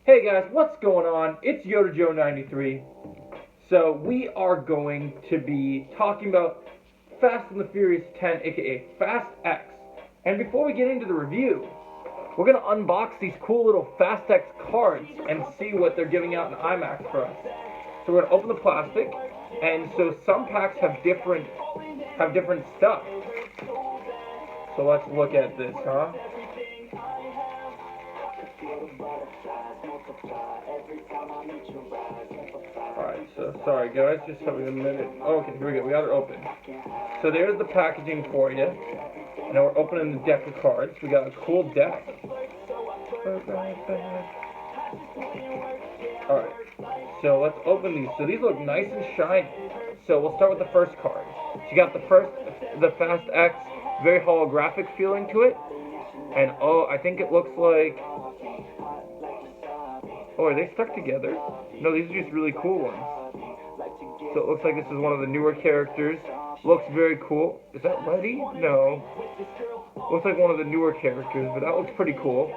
Hey guys, what's going on? It's Yoda Joe 93. So we are going to be talking about Fast and the Furious 10, aka Fast X. And before we get into the review, we're gonna unbox these cool little Fast X cards and see what they're giving out in IMAX for us. So we're gonna open the plastic, and so some packs have different stuff. So let's look at this, huh? Alright, so sorry guys, just having a minute. Okay, here we go, we got it open. So there's the packaging for you. And now we're opening the deck of cards. We got a cool deck. Alright, so let's open these. So these look nice and shiny. So we'll start with the first card. So you got the Fast X, very holographic feeling to it. And oh, I think it looks like... Oh, are they stuck together? No, these are just really cool ones. So it looks like this is one of the newer characters. Looks very cool. Is that Letty? No. Looks like one of the newer characters, but that looks pretty cool.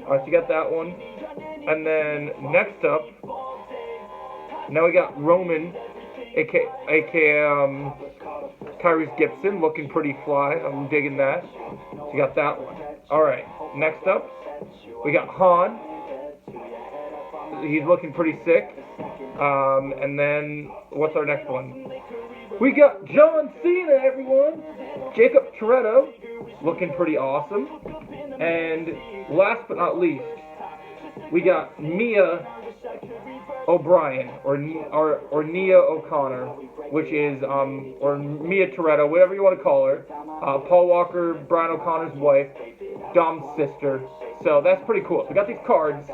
Alright, so you got that one. And then, next up, now we got Roman, aka Tyrese Gibson, looking pretty fly. I'm digging that. So you got that one. Alright, next up, we got Han. He's looking pretty sick. And then, what's our next one? We got John Cena, everyone! Jacob Toretto, looking pretty awesome. And last but not least, we got Mia O'Brien, or Nia O'Connor, which is, or Mia Toretto, whatever you want to call her. Paul Walker, Brian O'Connor's wife, Dom's sister. So that's pretty cool. So we got these cards,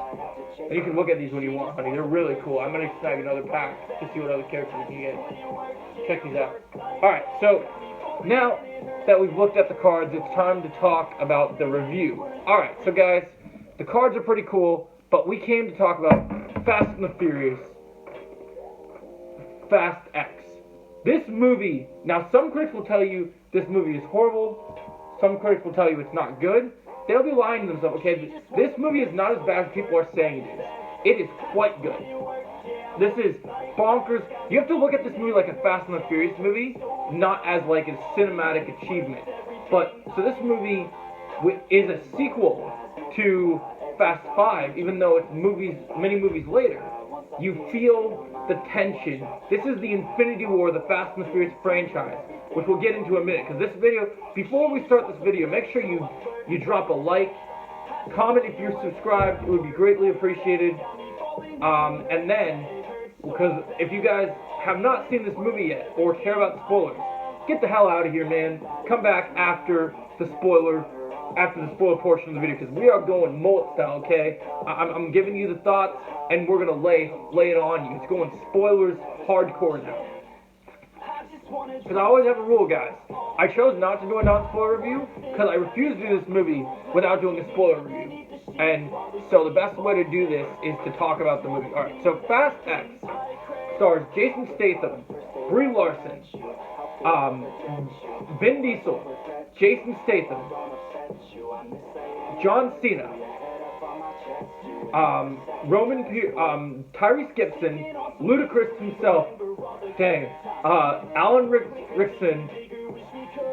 and you can look at these when you want, honey. They're really cool. I'm going to snag another pack to see what other characters we can get. Check these out. Alright, so now that we've looked at the cards, it's time to talk about the review. Alright, so guys, the cards are pretty cool, but we came to talk about Fast and the Furious, Fast X. This movie, now some critics will tell you this movie is horrible, some critics will tell you it's not good. They'll be lying to themselves, okay? This movie is not as bad as people are saying it is. It is quite good. This is bonkers. You have to look at this movie like a Fast and the Furious movie, not as like a cinematic achievement. But, so this movie is a sequel to Fast 5, even though it's many movies later. You feel the tension. This is the Infinity War of the Fast and the Furious franchise, which we'll get into in a minute. Because this video, before we start this video, make sure you drop a like, comment if you're subscribed. It would be greatly appreciated. And then, because if you guys have not seen this movie yet or care about spoilers, get the hell out of here, man. Come back after the spoiler portion of the video, because we are going mullet style, okay? I'm giving you the thoughts, and we're gonna lay it on you. It's going spoilers hardcore now. Because I always have a rule, guys. I chose not to do a non-spoiler review because I refuse to do this movie without doing a spoiler review. And so the best way to do this is to talk about the movie. Alright, so Fast X stars Jason Statham, Brie Larson, Vin Diesel, Jason Statham, John Cena, Tyrese Gibson, Ludacris himself, Alan Rickson,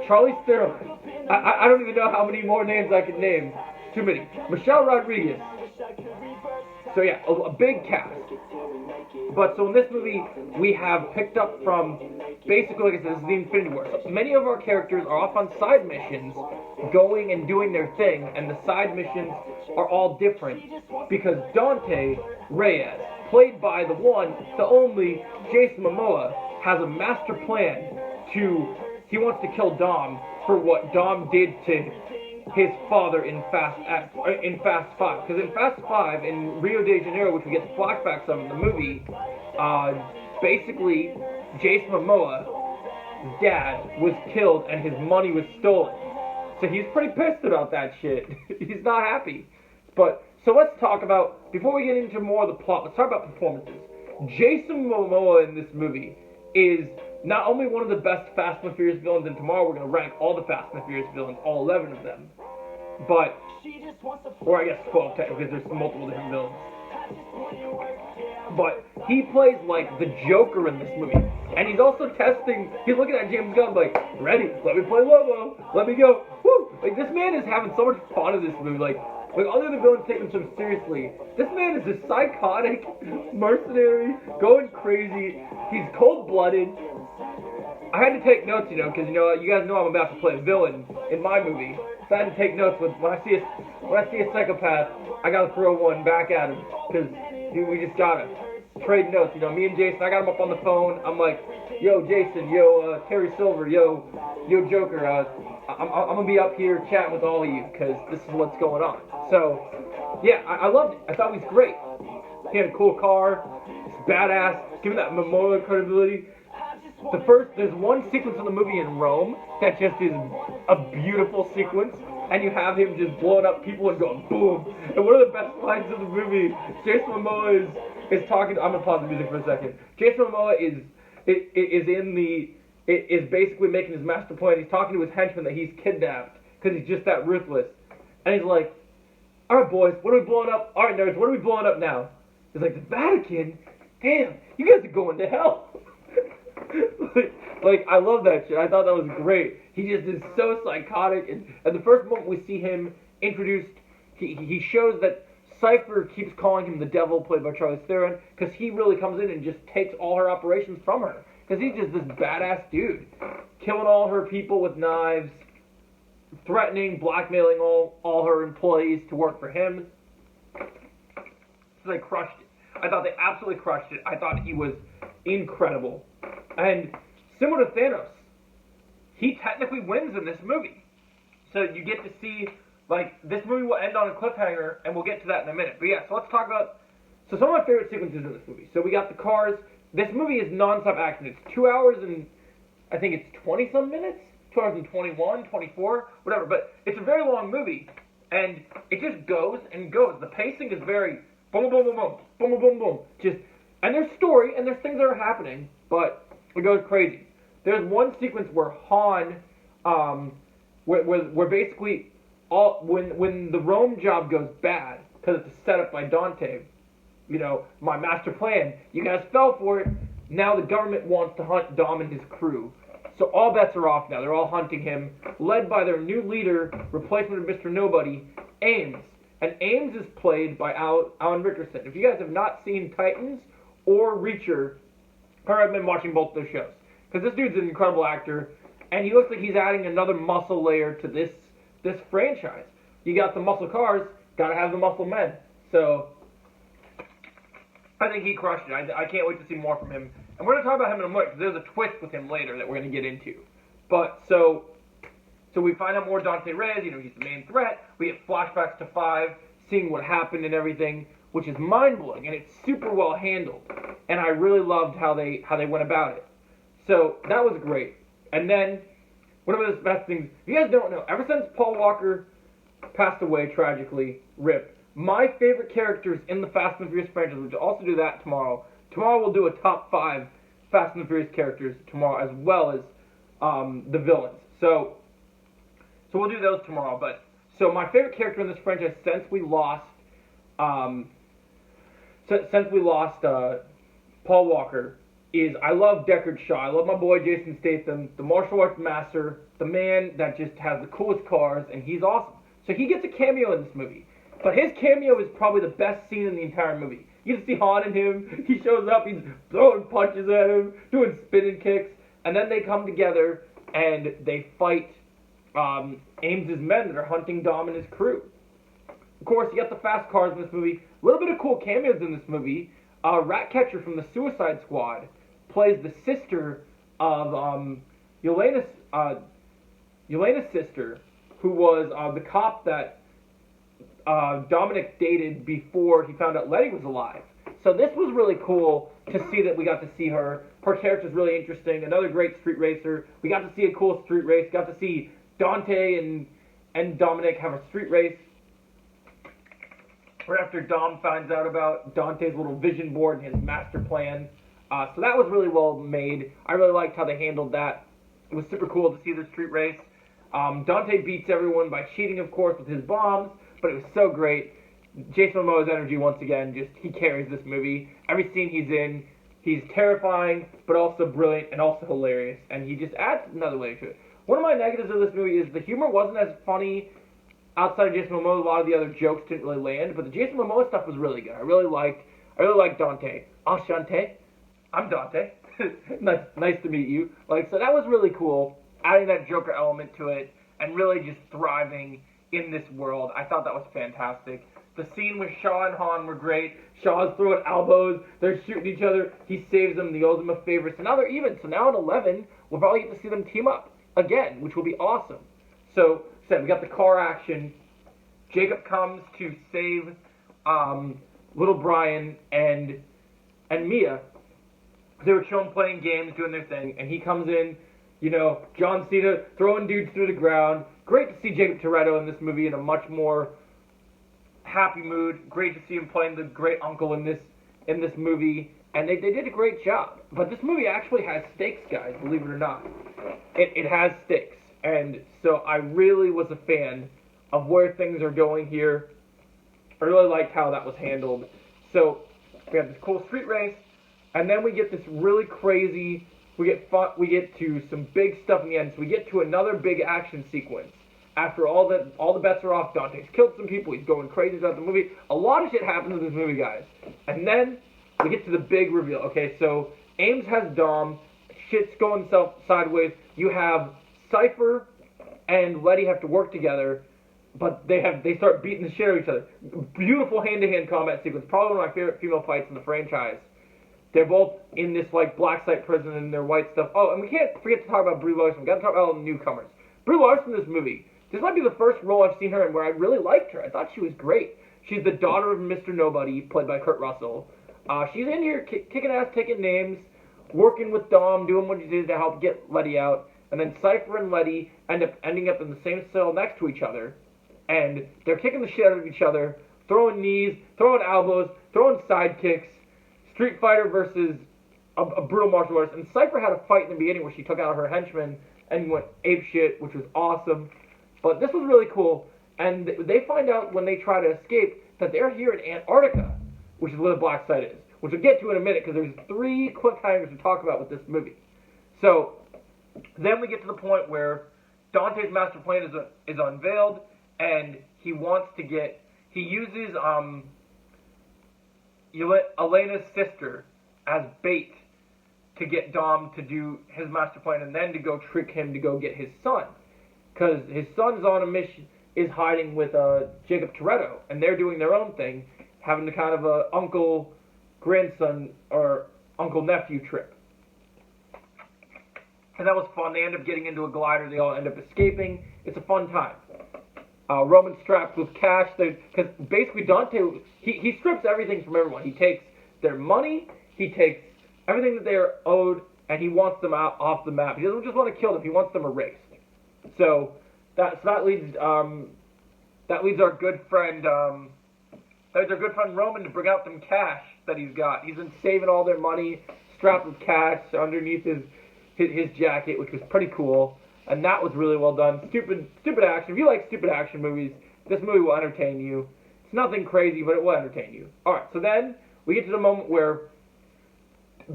Charlie Theron. I don't even know how many more names I can name. Too many. Michelle Rodriguez. So yeah, a big cast. But so in this movie, we have picked up from, basically, like I said, this is the Infinity War. So many of our characters are off on side missions, going and doing their thing, and the side missions are all different. Because Dante Reyes, played by the one, the only, Jason Momoa, has a master plan he wants to kill Dom for what Dom did to his father in Fast 5. Because in Fast 5, in Rio de Janeiro, which we get flashbacks of in the movie, basically, Jason Momoa's dad was killed and his money was stolen. So he's pretty pissed about that shit. He's not happy. But, so let's talk about, before we get into more of the plot, let's talk about performances. Jason Momoa in this movie is not only one of the best Fast and the Furious villains, and tomorrow we're going to rank all the Fast and the Furious villains, all 11 of them, but, or I guess 12 technically, because there's multiple different villains. but he plays like the Joker in this movie. And he's also testing, he's looking at James Gunn like, ready, let me play Lobo, let me go, woo! Like, this man is having so much fun in this movie, like all the other villains take him so seriously. This man is a psychotic mercenary, going crazy, he's cold-blooded. I had to take notes, because, you guys know I'm about to play a villain in my movie. So I had to take notes when I see a psychopath, I gotta throw one back at him, because we just gotta trade notes. Me and Jason, I got him up on the phone. I'm like, yo, Jason, yo, Terry Silver, yo, Joker, I'm gonna be up here chatting with all of you, because this is what's going on. So, yeah, I loved it. I thought he was great. He had a cool car, it's badass, give him that memorial credibility. There's one sequence in the movie in Rome that just is a beautiful sequence, and you have him just blowing up people and going boom. And one of the best lines of the movie, Jason Momoa is talking. I'm gonna pause the music for a second. Jason Momoa is basically making his master plan. He's talking to his henchman that he's kidnapped because he's just that ruthless, and he's like, "All right, boys, what are we blowing up? All right, nerds, what are we blowing up now?" He's like, "The Vatican? Damn, you guys are going to hell." like, I love that shit. I thought that was great. He just is so psychotic, and at the first moment we see him introduced, he shows that Cypher keeps calling him the devil, played by Charlize Theron, because he really comes in and just takes all her operations from her, because he's just this badass dude, killing all her people with knives, threatening, blackmailing all her employees to work for him. So they crushed it. I thought they absolutely crushed it. I thought he was incredible. And similar to Thanos, he technically wins in this movie. So you get to see, this movie will end on a cliffhanger, and we'll get to that in a minute. But yeah, so let's talk about, some of my favorite sequences in this movie. So we got the cars. This movie is non-stop action. It's 2 hours and, I think it's 20-some minutes? 2 hours and 21, 24, whatever. But it's a very long movie, and it just goes and goes. The pacing is very boom, boom, boom, boom, boom, boom, boom, boom. And there's story, and there's things that are happening, but it goes crazy. There's one sequence where Han, where basically when the Rome job goes bad, because it's set up by Dante, my master plan, you guys fell for it, now the government wants to hunt Dom and his crew. So all bets are off now. They're all hunting him, led by their new leader, replacement of Mr. Nobody, Ames. And Ames is played by Alan Richardson. If you guys have not seen Titans or Reacher, or I've been watching both those shows, because this dude's an incredible actor, and he looks like he's adding another muscle layer to this franchise. You got the muscle cars, gotta have the muscle men. So I think he crushed it. I can't wait to see more from him. And we're gonna talk about him in a minute, because there's a twist with him later that we're gonna get into. But so we find out more Dante Reyes. He's the main threat. We get flashbacks to 5, seeing what happened and everything, which is mind-blowing, and it's super well handled. And I really loved how they went about it. So that was great. And then one of the best things, if you guys don't know, ever since Paul Walker passed away tragically, RIP, my favorite characters in the Fast and Furious franchise, which will also do that tomorrow. Tomorrow we'll do a top 5 Fast and Furious characters tomorrow, as well as the villains. So we'll do those tomorrow. But so my favorite character in this franchise since we lost Paul Walker is, I love Deckard Shaw. I love my boy Jason Statham, the martial arts master, the man that just has the coolest cars, and he's awesome. So he gets a cameo in this movie. But his cameo is probably the best scene in the entire movie. You get to see Han and him. He shows up, he's throwing punches at him, doing spinning kicks, and then they come together and they fight Ames' men that are hunting Dom and his crew. Of course, you got the fast cars in this movie. A little bit of cool cameos in this movie. Ratcatcher from the Suicide Squad plays the sister of Yelena's sister, who was the cop that Dominic dated before he found out Letty was alive. So this was really cool to see that we got to see her. Her character's really interesting. Another great street racer. We got to see a cool street race. Got to see Dante and Dominic have a street race. Right after Dom finds out about Dante's little vision board and his master plan. So that was really well made. I really liked how they handled that. It was super cool to see the street race. Dante beats everyone by cheating, of course, with his bombs, but it was so great. Jason Momoa's energy once again, just he carries this movie. Every scene he's in, he's terrifying, but also brilliant and also hilarious, and he just adds another layer to it. One of my negatives of this movie is the humor wasn't as funny outside of Jason Momoa. A lot of the other jokes didn't really land, but the Jason Momoa stuff was really good. I really liked Dante. Enchanté. I'm Dante. nice to meet you. So that was really cool, adding that Joker element to it, and really just thriving in this world. I thought that was fantastic. The scene with Shaw and Han were great. Shaw's throwing elbows. They're shooting each other. He saves them. He owes them a favor. So now they're even. So now in 11, we'll probably get to see them team up again, which will be awesome. So, we got the car action. Jacob comes to save little Brian and Mia. They were shown playing games, doing their thing, and he comes in, John Cena throwing dudes through the ground. Great to see Jacob Toretto in this movie in a much more happy mood. Great to see him playing the great uncle in this movie, and they did a great job. But this movie actually has stakes, guys, believe it or not. It has stakes, and so I really was a fan of where things are going here. I really liked how that was handled. So we have this cool street race, and then we get this really crazy. We get to some big stuff in the end. So we get to another big action sequence. After all the bets are off, Dante's killed some people. He's going crazy throughout the movie. A lot of shit happens in this movie, guys. And then we get to the big reveal. Okay, so Ames has Dom. Shit's going sideways. You have Cypher and Letty have to work together, but they start beating the shit out of each other. Beautiful hand-to-hand combat sequence. Probably one of my favorite female fights in the franchise. They're both in this black site prison in their white stuff. Oh, and we can't forget to talk about Brie Larson. We got to talk about all the newcomers. Brie Larson in this movie. This might be the first role I've seen her in where I really liked her. I thought she was great. She's the daughter of Mr. Nobody, played by Kurt Russell. She's in here kicking ass, taking names, working with Dom, doing what he did to help get Letty out. And then Cypher and Letty ending up in the same cell next to each other. And they're kicking the shit out of each other, throwing knees, throwing elbows, throwing sidekicks. Street Fighter versus a brutal martial artist. And Cypher had a fight in the beginning where she took out her henchman and went apeshit, which was awesome. But this was really cool. And they find out when they try to escape that they're here in Antarctica, which is where the black site is. Which we'll get to in a minute because there's 3 cliffhangers to talk about with this movie. So then we get to the point where Dante's master plan is unveiled, and he uses Elena's sister as bait to get Dom to do his master plan and then to go trick him to go get his son. Because his son's on a mission, is hiding with Jacob Toretto, and they're doing their own thing, having the kind of a uncle-grandson or uncle-nephew trip. And that was fun. They end up getting into a glider. They all end up escaping. It's a fun time. Roman straps with cash. Because basically Dante, he strips everything from everyone. He takes their money. He takes everything that they are owed, and he wants them out off the map. He doesn't just want to kill them. He wants them erased. So that leads our good friend Roman to bring out some cash that he's got. He's been saving all their money, strapped with cash underneath his jacket, which was pretty cool. And that was really well done. Stupid action. If you like stupid action movies, this movie will entertain you. It's nothing crazy, but it will entertain you. Alright, so then we get to the moment where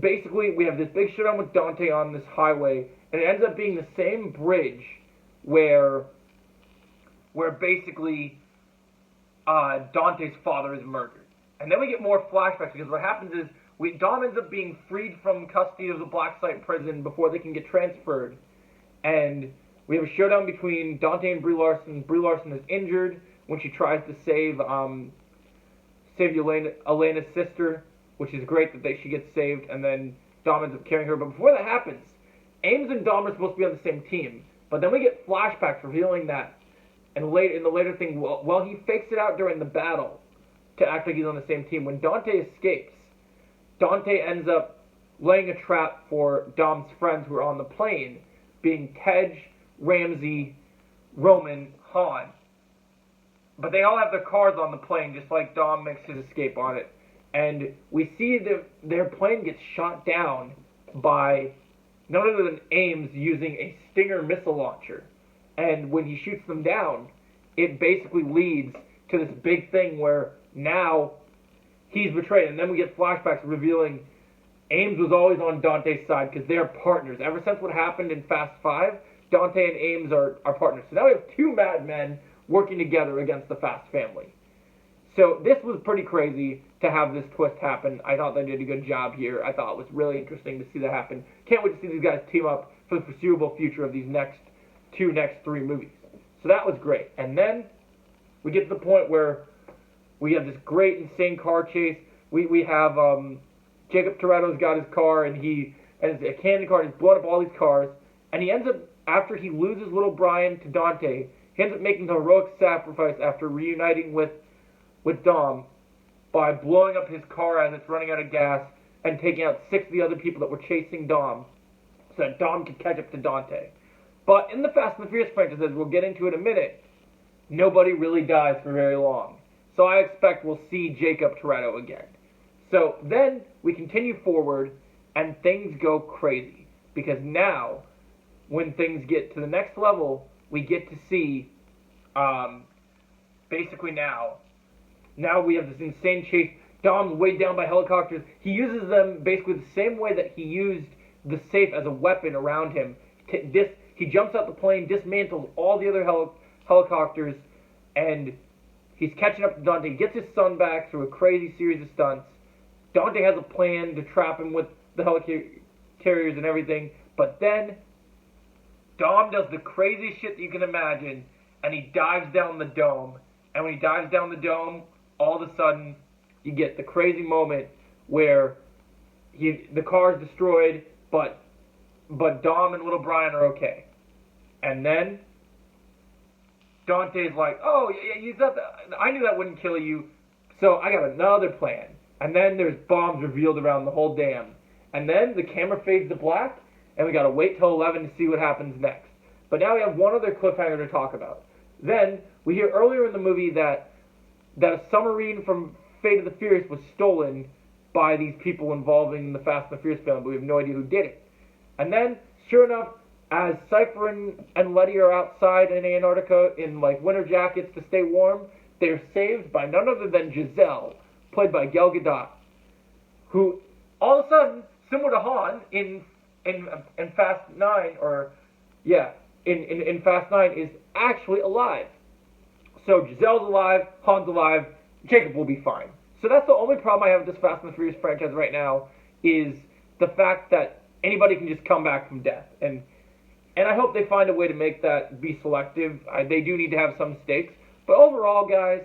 basically we have this big showdown with Dante on this highway, and it ends up being the same bridge where basically Dante's father is murdered. And then we get more flashbacks, because what happens is Dom ends up being freed from custody of the black site prison before they can get transferred. And we have a showdown between Dante and Brie Larson. Brie Larson is injured when she tries to save Elena's sister, which is great that she gets saved, and then Dom ends up carrying her. But before that happens, Ames and Dom are supposed to be on the same team. But then we get flashbacks revealing that, and in the later thing, well, he fakes it out during the battle to act like he's on the same team. When Dante escapes, Dante ends up laying a trap for Dom's friends who are on the plane, being Tej, Ramsey, Roman, Han. But they all have their cars on the plane, just like Dom makes his escape on it. And we see their plane gets shot down by none other than Ames using a Stinger missile launcher. And when he shoots them down, it basically leads to this big thing where Now he's betrayed, and then we get flashbacks revealing Ames was always on Dante's side because they're partners. Ever since what happened in Fast 5, Dante and Ames are partners. So now we have two madmen working together against the Fast family. So this was pretty crazy to have this twist happen. I thought they did a good job here. I thought it was really interesting to see that happen. Can't wait to see these guys team up for the foreseeable future of these next three movies. So that was great. And then we get to the point where we have this great, insane car chase. We have Jacob Toretto's got his car, and it's a candy car, and he's blowing up all these cars. And he ends up, after he loses little Brian to Dante, he ends up making the heroic sacrifice after reuniting with Dom by blowing up his car as it's running out of gas and taking out 6 of the other people that were chasing Dom so that Dom could catch up to Dante. But in the Fast and the Furious franchise, as we'll get into in a minute, nobody really dies for very long. So I expect we'll see Jacob Toretto again. So then we continue forward and things go crazy. Because now, when things get to the next level, we get to see, basically now we have this insane chase. Dom's weighed down by helicopters. He uses them basically the same way that he used the safe as a weapon around him. He jumps out the plane, dismantles all the other helicopters, and he's catching up to Dante. He gets his son back through a crazy series of stunts. Dante has a plan to trap him with the helicarriers and everything, but then Dom does the craziest shit that you can imagine, and he dives down the dome. And when he dives down the dome, all of a sudden, you get the crazy moment where the car is destroyed, but Dom and little Brian are okay. And then Dante's like, oh, yeah, I knew that wouldn't kill you, so I got another plan. And then there's bombs revealed around the whole dam. And then the camera fades to black, and we got to wait till 11 to see what happens next. But now we have one other cliffhanger to talk about. Then we hear earlier in the movie that a submarine from Fate of the Furious was stolen by these people involving the Fast and the Furious film, but we have no idea who did it. And then, sure enough, as Cypher and Letty are outside in Antarctica in like winter jackets to stay warm, they're saved by none other than Giselle, played by Gal Gadot, who all of a sudden, similar to Han in Fast 9, in Fast 9, is actually alive. So Giselle's alive, Han's alive, Jacob will be fine. So that's the only problem I have with this Fast and the Furious franchise right now, is the fact that anybody can just come back from death. And I hope they find a way to make that be selective. They do need to have some stakes. But overall, guys,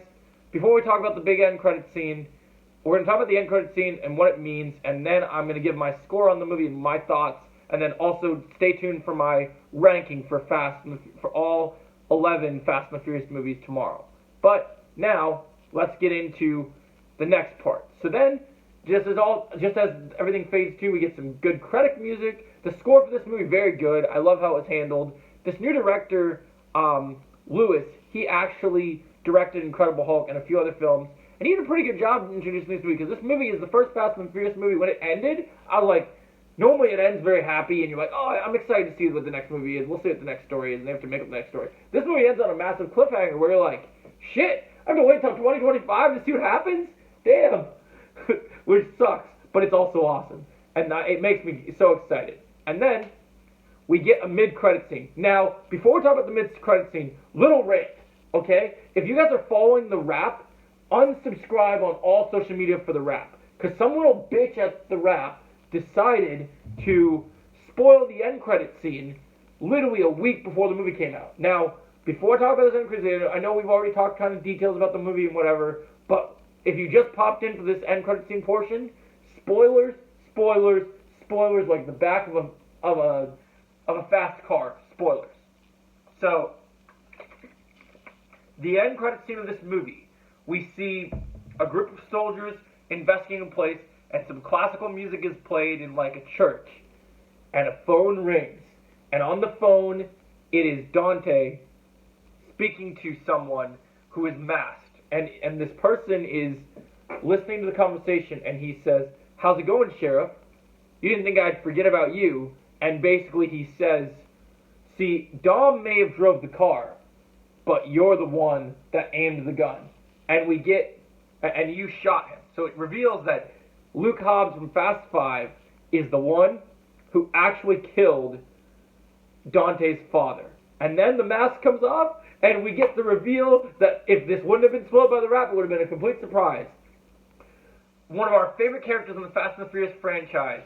before we talk about the big end credit scene, we're going to talk about the end credit scene and what it means, and then I'm going to give my score on the movie and my thoughts, and then also stay tuned for my ranking for all 11 Fast and the Furious movies tomorrow. But now, let's get into the next part. So then, just as everything fades to, we get some good credit music. The score for this movie, very good. I love how it's handled. This new director, Lewis, he actually directed Incredible Hulk and a few other films, and he did a pretty good job introducing this movie, because this movie is the first Fast and Furious movie. When it ended, I was like, normally it ends very happy, and you're like, oh, I'm excited to see what the next movie is. We'll see what the next story is, and they have to make up the next story. This movie ends on a massive cliffhanger where you're like, shit, I have to wait until 2025 to see what happens? Damn. Which sucks, but it's also awesome. And it makes me so excited. And then we get a mid-credit scene. Now, before we talk about the mid-credit scene, little rant, okay? If you guys are following the Wrap, unsubscribe on all social media for the Wrap. Because some little bitch at the Wrap decided to spoil the end credit scene literally a week before the movie came out. Now, before I talk about this end credit scene, I know we've already talked kind of details about the movie and whatever, but if you just popped in for this end credit scene portion, spoilers, spoilers, spoilers, like the back of a fast car. Spoilers. So, the end credit scene of this movie, we see a group of soldiers investigating a place, and some classical music is played in like a church, and a phone rings, and on the phone it is Dante speaking to someone who is masked, and this person is listening to the conversation, and he says, how's it going, Sheriff? You didn't think I'd forget about you. And basically he says, see, Dom may have drove the car, but you're the one that aimed the gun. And we get and you shot him. So it reveals that Luke Hobbs from Fast 5 is the one who actually killed Dante's father. And then the mask comes off, and we get the reveal that if this wouldn't have been spoiled by the rap, it would have been a complete surprise. One of our favorite characters in the Fast and the Furious franchise,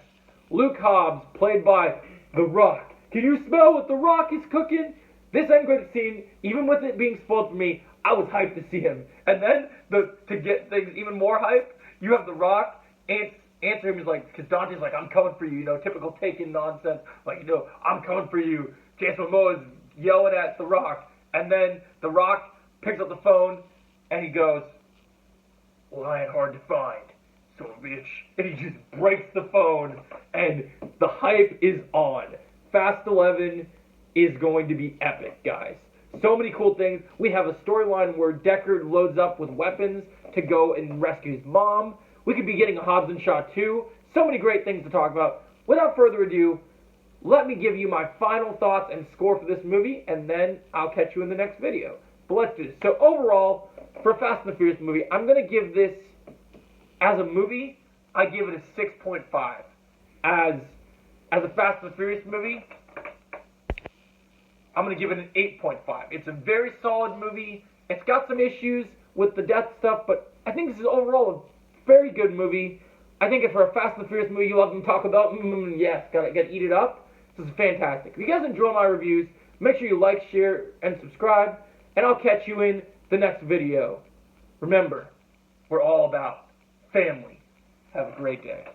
Luke Hobbs, played by The Rock. Can you smell what The Rock is cooking? This end credit scene, even with it being spoiled for me, I was hyped to see him. And then, to get things even more hype, you have The Rock answer him. He's like, because Dante's like, I'm coming for you, typical Taken nonsense. Like, I'm coming for you. Jason Momoa is yelling at The Rock. And then The Rock picks up the phone, and he goes, well, I ain't hard to find, son of a bitch. And he just breaks the phone, and the hype is on. Fast 11 is going to be epic, guys. So many cool things. We have a storyline where Deckard loads up with weapons to go and rescue his mom. We could be getting a Hobbs and Shaw 2. So many great things to talk about. Without further ado, let me give you my final thoughts and score for this movie, and then I'll catch you in the next video. But let's do this. So overall, for a Fast and the Furious movie, I'm going to give this, as a movie, I give it a 6.5. As a Fast and the Furious movie, I'm going to give it an 8.5. It's a very solid movie. It's got some issues with the death stuff, but I think this is overall a very good movie. I think if for a Fast and the Furious movie you love them talk about, yes, gotta eat it up. This is fantastic. If you guys enjoy my reviews, make sure you like, share, and subscribe, and I'll catch you in the next video. Remember, we're all about family. Have a great day.